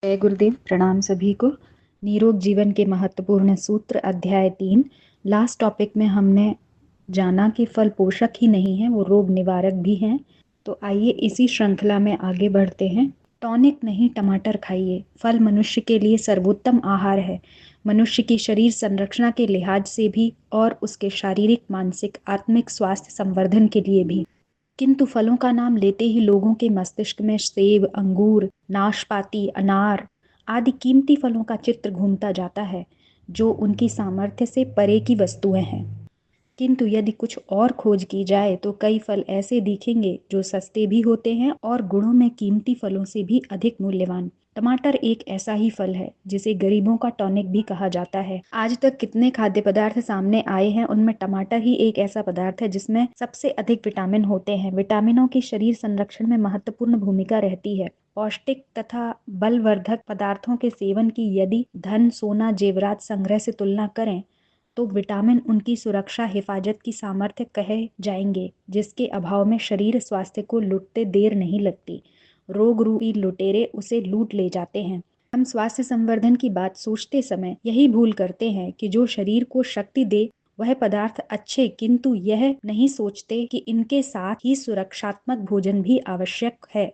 जय गुरुदेव। प्रणाम सभी को। निरोग जीवन के महत्वपूर्ण सूत्र अध्याय 3 लास्ट टॉपिक में हमने जाना कि फल पोषक ही नहीं है, वो रोग निवारक भी हैं। तो आइए इसी श्रृंखला में आगे बढ़ते हैं। टॉनिक नहीं, टमाटर खाइए। फल मनुष्य के लिए सर्वोत्तम आहार है, मनुष्य की शरीर संरचना के लिहाज से भी और उसके शारीरिक, मानसिक, आत्मिक स्वास्थ्य संवर्धन के लिए भी। किंतु फलों का नाम लेते ही लोगों के मस्तिष्क में सेब, अंगूर, नाशपाती, अनार आदि कीमती फलों का चित्र घूमता जाता है, जो उनकी सामर्थ्य से परे की वस्तुएं हैं। किंतु यदि कुछ और खोज की जाए तो कई फल ऐसे दिखेंगे जो सस्ते भी होते हैं और गुणों में कीमती फलों से भी अधिक मूल्यवान। टमाटर एक ऐसा ही फल है जिसे गरीबों का टॉनिक भी कहा जाता है। आज तक कितने खाद्य पदार्थ सामने आए हैं, उनमें टमाटर ही एक ऐसा पदार्थ है जिसमें सबसे अधिक विटामिन होते हैं। विटामिनों की शरीर संरक्षण में महत्वपूर्ण भूमिका रहती है। पौष्टिक तथा बलवर्धक पदार्थों के सेवन की यदि धन, सोना, जेवरात संग्रह से तुलना करें तो विटामिन उनकी सुरक्षा, हिफाजत की सामर्थ्य कहे जाएंगे, जिसके अभाव में शरीर स्वास्थ्य को लूटते देर नहीं लगती। रोग रूपी लुटेरे उसे लूट ले जाते हैं। हम स्वास्थ्य संवर्धन की बात सोचते समय यही भूल करते हैं कि जो शरीर को शक्ति दे वह पदार्थ अच्छे, किंतु यह नहीं सोचते कि इनके साथ ही सुरक्षात्मक भोजन भी आवश्यक है।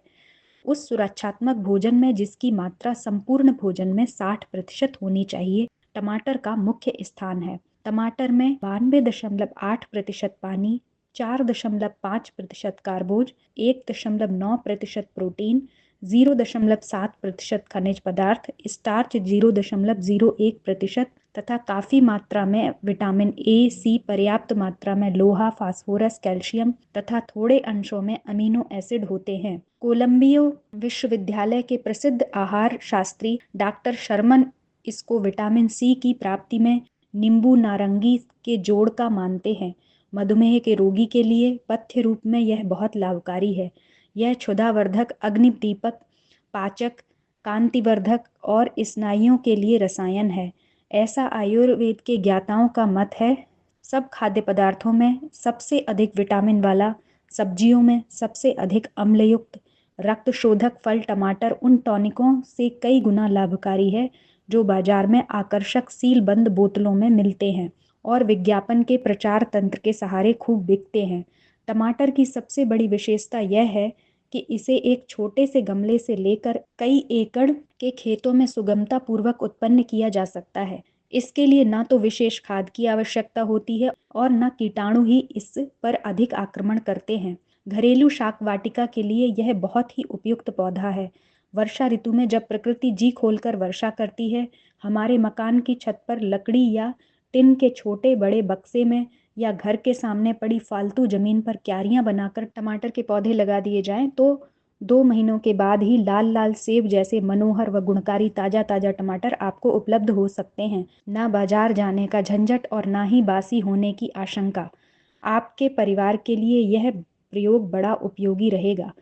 उस सुरक्षात्मक भोजन में जिसकी मात्रा संपूर्ण भोजन में 60% होनी चाहिए, टमाटर का मुख्य स्थान है। टमाटर में 92.8% पानी, 4.5% कार्बोज, 1.9% प्रोटीन, 0.7% खनिज पदार्थ, स्टार्च 0.01% तथा काफी मात्रा में विटामिन ए, सी, पर्याप्त मात्रा में लोहा, फास्फोरस, कैल्शियम तथा थोड़े अंशों में अमीनो एसिड होते हैं। कोलंबिया विश्वविद्यालय के प्रसिद्ध आहार शास्त्री डॉक्टर शर्मन इसको विटामिन सी की प्राप्ति में नींबू नारंगी के जोड़ का मानते हैं। मधुमेह के रोगी के लिए पथ्य रूप में यह बहुत लाभकारी है। यह क्षुधावर्धक, अग्निदीपक, पाचक, कांतिवर्धक और स्नायुओं के लिए रसायन है, ऐसा आयुर्वेद के ज्ञाताओं का मत है। सब खाद्य पदार्थों में सबसे अधिक विटामिन वाला, सब्जियों में सबसे अधिक अम्लयुक्त, रक्त शोधक फल टमाटर उन टॉनिकों से कई गुना लाभकारी है जो बाजार में आकर्षक सील बंद बोतलों में मिलते हैं और विज्ञापन के प्रचार तंत्र के सहारे खूब बिकते हैं। टमाटर की सबसे बड़ी विशेषता यह है कि इसे एक छोटे से गमले से लेकर कई एकड़ के खेतों में सुगमता पूर्वक उत्पन्न किया जा सकता है। इसके लिए न तो विशेष खाद की आवश्यकता होती है और न कीटाणु ही इस पर अधिक आक्रमण करते हैं। घरेलू शाक वाटिका के लिए यह बहुत ही उपयुक्त पौधा है। वर्षा ऋतु में जब प्रकृति जी खोलकर वर्षा करती है, हमारे मकान की छत पर लकड़ी या टिन के छोटे बड़े बक्से में या घर के सामने पड़ी फालतू जमीन पर क्यारियां बनाकर टमाटर के पौधे लगा दिए जाएं तो 2 महीनों के बाद ही लाल लाल सेब जैसे मनोहर व गुणकारी ताजा ताजा टमाटर आपको उपलब्ध हो सकते हैं। ना बाजार जाने का झंझट और ना ही बासी होने की आशंका। आपके परिवार के लिए यह प्रयोग बड़ा उपयोगी रहेगा।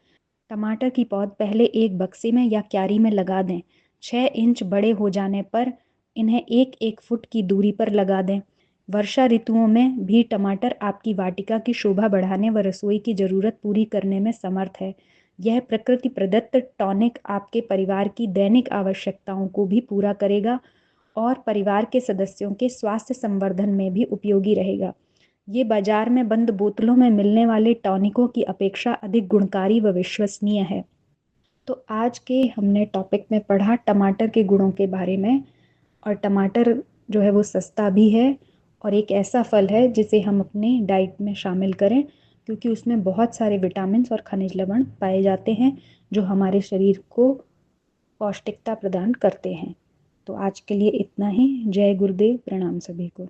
टमाटर की पौध पहले एक बक्से में या क्यारी में लगा दें। 6 इंच बड़े हो जाने पर इन्हें 1-1 फुट की दूरी पर लगा दें। वर्षा ऋतुओं में भी टमाटर आपकी वाटिका की शोभा बढ़ाने व रसोई की जरूरत पूरी करने में समर्थ है। यह प्रकृति प्रदत्त टॉनिक आपके परिवार की दैनिक आवश्यकताओं को भी पूरा करेगा और परिवार के सदस्यों के स्वास्थ्य संवर्धन में भी उपयोगी रहेगा। ये बाजार में बंद बोतलों में मिलने वाले टॉनिकों की अपेक्षा अधिक गुणकारी व विश्वसनीय है। तो आज के हमने टॉपिक में पढ़ा टमाटर के गुणों के बारे में। और टमाटर जो है वो सस्ता भी है और एक ऐसा फल है जिसे हम अपने डाइट में शामिल करें, क्योंकि उसमें बहुत सारे विटामिन्स और खनिज लवण पाए जाते हैं जो हमारे शरीर को पौष्टिकता प्रदान करते हैं। तो आज के लिए इतना ही। जय गुरुदेव। प्रणाम सभी को।